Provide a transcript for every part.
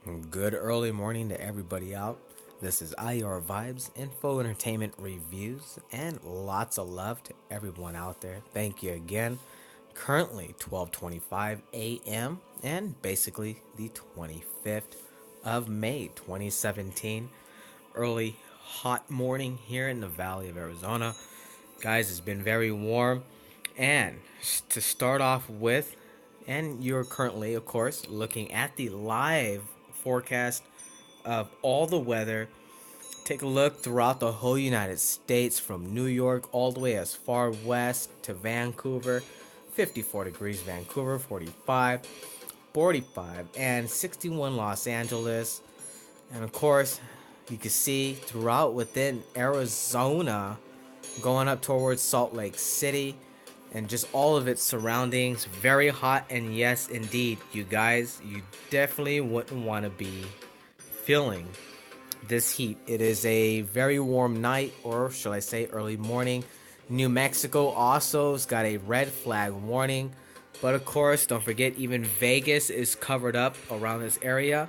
Good early morning to everybody out. This is IR Vibes, Info Entertainment Reviews, and lots of love to everyone out there. Thank you again. Currently 12:25 a.m. and basically the 25th of May 2017. Early hot morning here in the Valley of Arizona. Guys, it's been very warm. And to start off with, and you're currently, of course, looking at the live forecast of all the weather. Take a look throughout the whole United States from New York all the way as far west to Vancouver. 54 degrees Vancouver, 45, and 61 Los Angeles. And of course, you can see throughout within Arizona going up towards Salt Lake City and just all of its surroundings. Very hot, and yes, indeed, you guys, you definitely wouldn't want to be feeling this heat. It is a very warm night, or shall I say early morning. New Mexico also has got a red flag warning. But of course, don't forget, even Vegas is covered up around this area.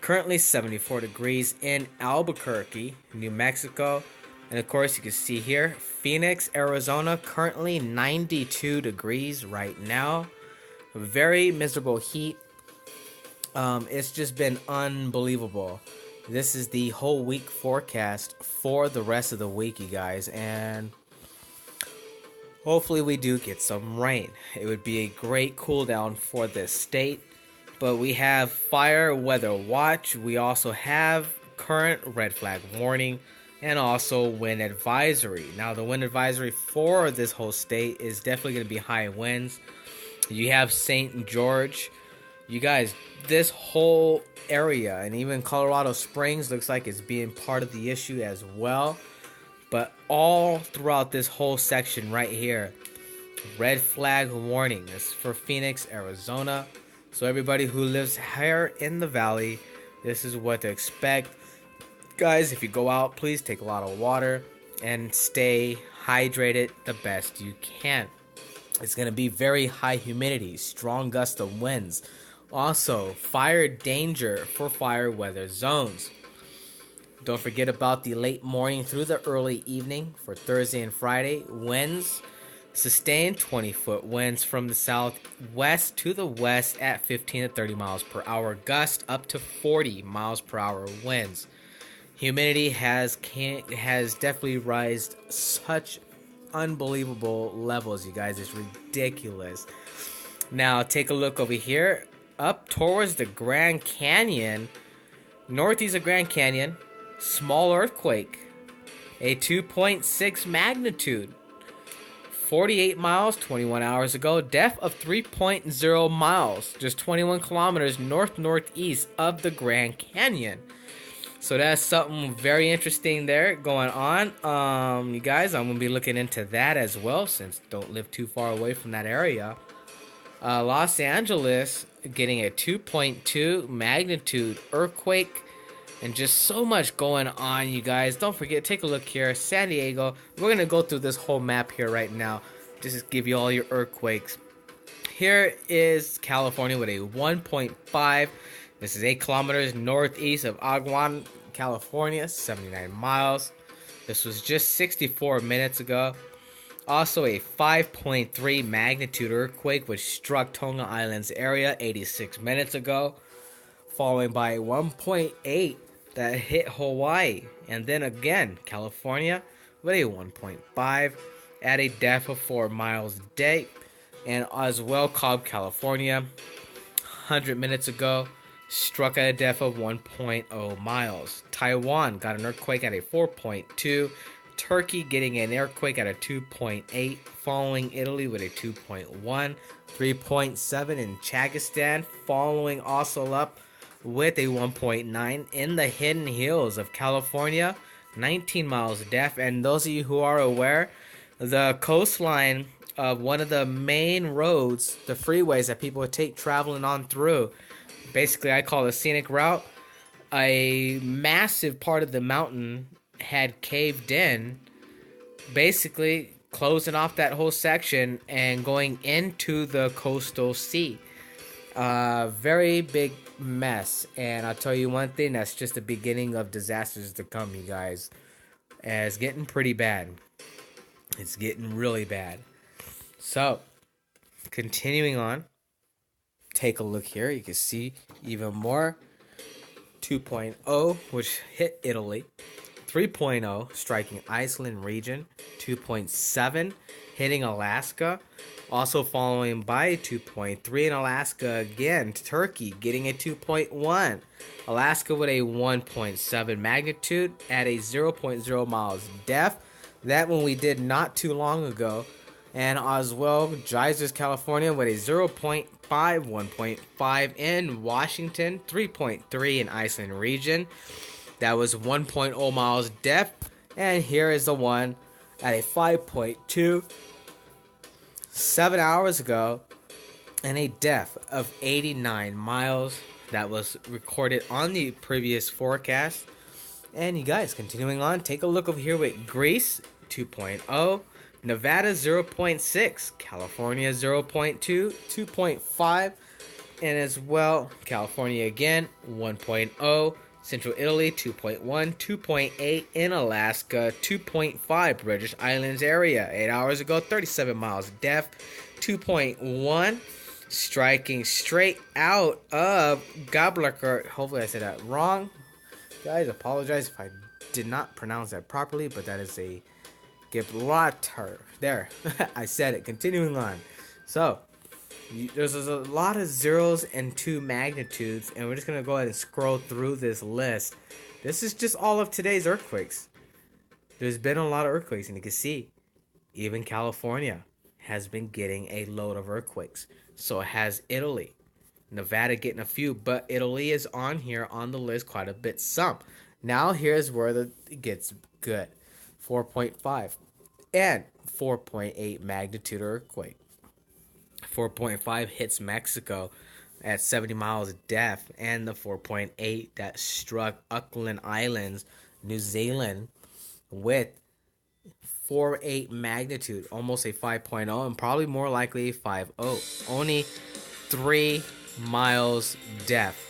Currently 74 degrees in Albuquerque, New Mexico. And of course, you can see here, Phoenix, Arizona, currently 92 degrees right now. Very miserable heat. It's just been unbelievable. This is the whole week forecast for the rest of the week, you guys. And hopefully we do get some rain. It would be a great cool down for this state. But we have fire weather watch. We also have current red flag warning and also wind advisory. Now, the wind advisory for this whole state is definitely going to be high winds. You have St. George. You guys, this whole area and even Colorado Springs looks like it's being part of the issue as well. But all throughout this whole section right here, red flag warning is for Phoenix, Arizona. So everybody who lives here in the valley, this is what to expect. Guys, if you go out, please take a lot of water and stay hydrated the best you can. It's going to be very high humidity, strong gust of winds. Also, fire danger for fire weather zones. Don't forget about the late morning through the early evening for Thursday and Friday. Winds, sustained 20-foot winds from the southwest to the west at 15 to 30 miles per hour. Gust up to 40 miles per hour winds. Humidity has definitely rised such unbelievable levels, you guys. It's ridiculous. Now, take a look over here. Up towards the Grand Canyon, northeast of Grand Canyon, small earthquake. A 2.6 magnitude. 48 miles, 21 hours ago. Depth of 3.0 miles, just 21 kilometers northeast of the Grand Canyon. So that's something very interesting there going on. You guys, I'm going to be looking into that as well, since I don't live too far away from that area. Los Angeles getting a 2.2 magnitude earthquake. And just so much going on, you guys. Don't forget, take a look here. San Diego. We're going to go through this whole map here right now. Just to give you all your earthquakes. Here is California with a 1.5. This is 8 kilometers northeast of Agwan, California. 79 miles. This was just 64 minutes ago. Also a 5.3 magnitude earthquake which struck Tonga Islands area 86 minutes ago. Following by 1.8 that hit Hawaii, and then again California with a 1.5 at a depth of 4 miles deep, and as well Cobb, California, 100 minutes ago, struck at a depth of 1.0 miles. Taiwan got an earthquake at a 4.2. Turkey getting an earthquake at a 2.8, following Italy with a 2.1, 3.7 in Chagistan, following also up with a 1.9 in the Hidden Hills of California, 19 miles depth. And those of you who are aware, the coastline of one of the main roads, the freeways that people would take traveling on through, basically I call it a scenic route, a massive part of the mountain had caved in, basically closing off that whole section and going into the coastal sea. Very big mess. And I'll tell you one thing, that's just the beginning of disasters to come, you guys. And it's getting pretty bad. It's getting really bad. So, continuing on, take a look here. You can see even more. 2.0, which hit Italy. 3.0, striking Iceland region. 2.7, hitting Alaska. Also following by 2.3 in Alaska again. Turkey getting a 2.1. Alaska with a 1.7 magnitude at a zero point 0 miles depth. That one we did not too long ago. And as well, Geysers, California with a 0.5, 1.5 in Washington, 3.3 in Iceland region. That was 1.0 miles depth. And here is the one at a 5.2, 7 hours ago, and a depth of 89 miles. That was recorded on the previous forecast. And you guys, continuing on, take a look over here with Greece 2.0, Nevada 0.6, California 0.2, 2.5, and as well, California again 1.0, Central Italy 2.1, 2.8 in Alaska, 2.5 British Islands area, 8 hours ago, 37 miles depth, 2.1, striking straight out of Gablakert. Hopefully I said that wrong. Guys, apologize if I did not pronounce that properly, but that is a Gibraltar. There, I said it. Continuing on. So, there's a lot of zeros and 2 magnitudes, and we're just going to go ahead and scroll through this list. This is just all of today's earthquakes. There's been a lot of earthquakes, and you can see, even California has been getting a load of earthquakes. So has Italy. Nevada getting a few, but Italy is on here on the list quite a bit some. Now here's where it gets good. 4.5 and 4.8 magnitude earthquake. 4.5 hits Mexico at 70 miles depth, and the 4.8 that struck Auckland Islands, New Zealand, with 4.8 magnitude, almost a 5.0, and probably more likely a 5.0. Only 3 miles depth.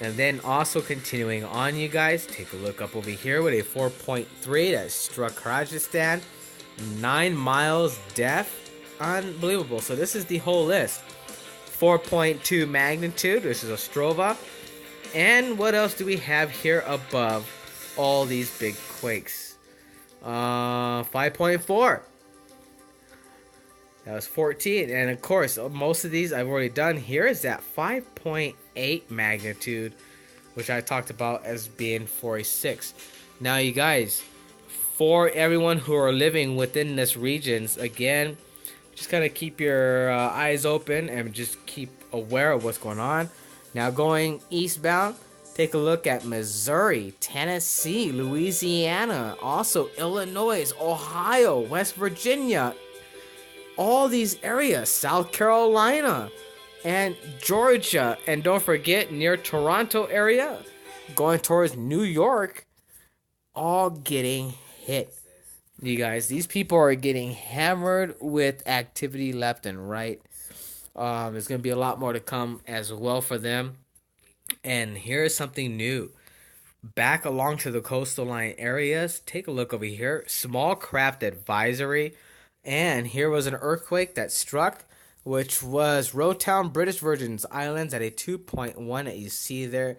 And then also continuing on, you guys, take a look up over here with a 4.3 that struck Rajasthan, 9 miles depth. Unbelievable. So this is the whole list. 4.2 magnitude, this is Ostrova. And what else do we have here above all these big quakes? 5.4. That was 14. And of course, most of these I've already done. Here is that 5.8 magnitude, which I talked about as being for a 6. Now, you guys, for everyone who are living within this regions, again, just kind of keep your eyes open and just keep aware of what's going on. Now, going eastbound, take a look at Missouri, Tennessee, Louisiana, also Illinois, Ohio, West Virginia, all these areas, South Carolina, and Georgia, and don't forget near Toronto area, going towards New York, all getting hit. You guys, these people are getting hammered with activity left and right. There's going to be a lot more to come as well for them. And here's something new. Back along to the coastal line areas, take a look over here. Small craft advisory. And here was an earthquake that struck, which was Rowtown, British Virgin Islands at a 2.1 that you see there,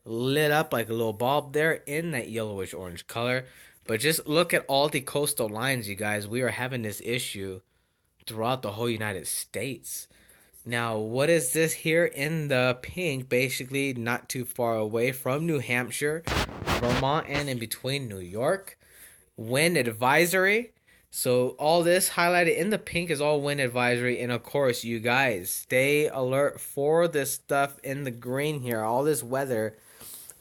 lit up like a little bulb there in that yellowish orange color. But just look at all the coastal lines, you guys. We are having this issue throughout the whole United States. Now, what is this here in the pink? Basically, not too far away from New Hampshire, Vermont, and in between New York. Wind advisory. So all this highlighted in the pink is all wind advisory. And of course, you guys, stay alert for this stuff in the green here. All this weather.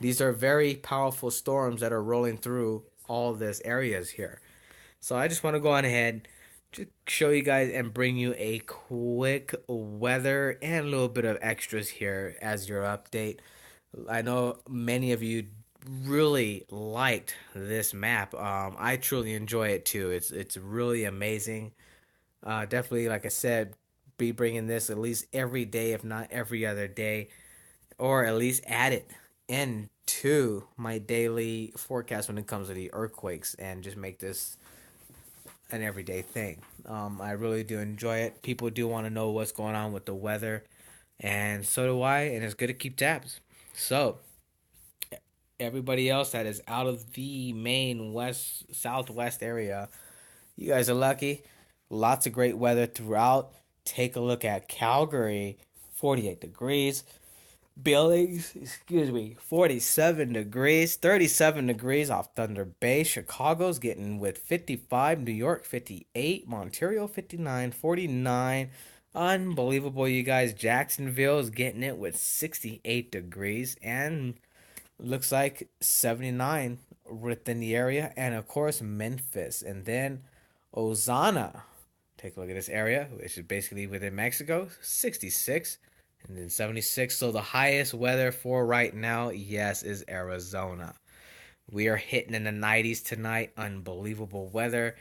These are very powerful storms that are rolling through all this areas here. So I just want to go on ahead, just show you guys and bring you a quick weather and a little bit of extras here as your update. I know many of you really liked this map. I truly enjoy it too. It's really amazing. Definitely, like I said, be bringing this at least every day, if not every other day, or at least add it into my daily forecast when it comes to the earthquakes, and just make this an everyday thing. I really do enjoy it. People do want to know what's going on with the weather, and so do I. And it's good to keep tabs. So everybody else that is out of the main west southwest area, you guys are lucky. Lots of great weather throughout. Take a look at Calgary, 48 degrees. Billings, 47 degrees, 37 degrees off Thunder Bay. Chicago's getting with 55, New York 58, Montreal 59, 49. Unbelievable, you guys. Jacksonville is getting it with 68 degrees, and looks like 79 within the area. And of course, Memphis. And then Ozana. Take a look at this area, which is basically within Mexico, 66. And then 76. So the highest weather for right now, yes, is Arizona. We are hitting in the 90s tonight. Unbelievable weather.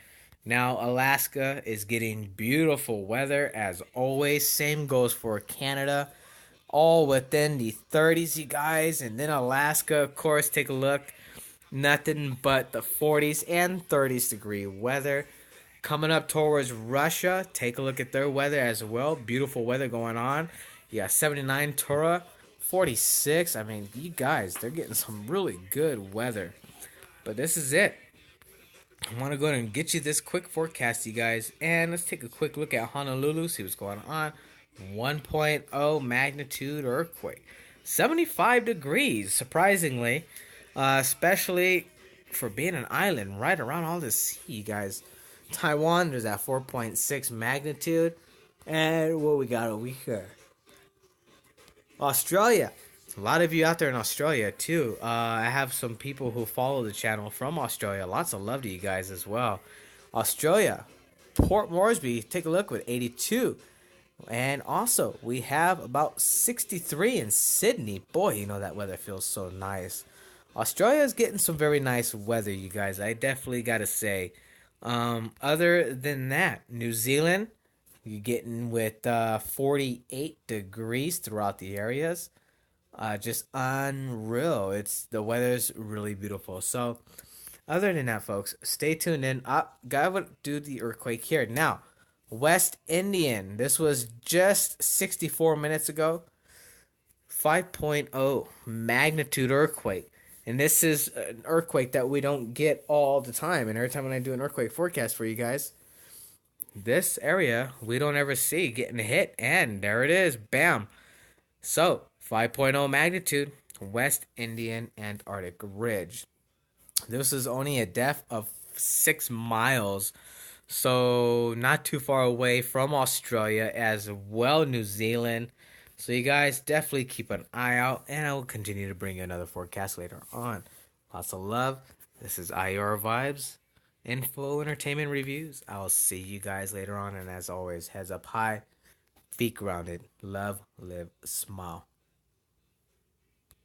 Now Alaska is getting beautiful weather as always. Same goes for Canada. All within the 30s, you guys. And then Alaska, of course, take a look. Nothing but the 40s and 30s degree weather. Coming up towards Russia, take a look at their weather as well. Beautiful weather going on. Yeah, 79 Tura, 46. I mean, you guys, they're getting some really good weather. But this is it. I want to go ahead and get you this quick forecast, you guys. And let's take a quick look at Honolulu, see what's going on. 1.0 magnitude earthquake. 75 degrees, surprisingly. Especially for being an island right around all this sea, you guys. Taiwan, there's that 4.6 magnitude. And what we got over here? Australia. A lot of you out there in Australia too. I have some people who follow the channel from Australia. Lots of love to you guys as well. Australia, Port Moresby, take a look with 82. And also, we have about 63 in Sydney. Boy, you know that weather feels so nice. Australia is getting some very nice weather, you guys. I definitely got to say. Other than that, New Zealand, you're getting with 48 degrees throughout the areas. Just unreal. The weather's really beautiful. So, other than that, folks, stay tuned in. Gotta do the earthquake here now. West Indian. This was just 64 minutes ago. 5.0 magnitude earthquake. And this is an earthquake that we don't get all the time. And every time when I do an earthquake forecast for you guys, this area we don't ever see getting hit. And there it is. Bam. So, 5.0 magnitude, West Indian Antarctic Ridge. This is only a depth of 6 miles. So, not too far away from Australia as well, New Zealand. So, you guys definitely keep an eye out, and I will continue to bring you another forecast later on. Lots of love. This is IR Vibes, Info Entertainment Reviews. I'll see you guys later on, and as always, heads up high, feet grounded. Love, live, smile.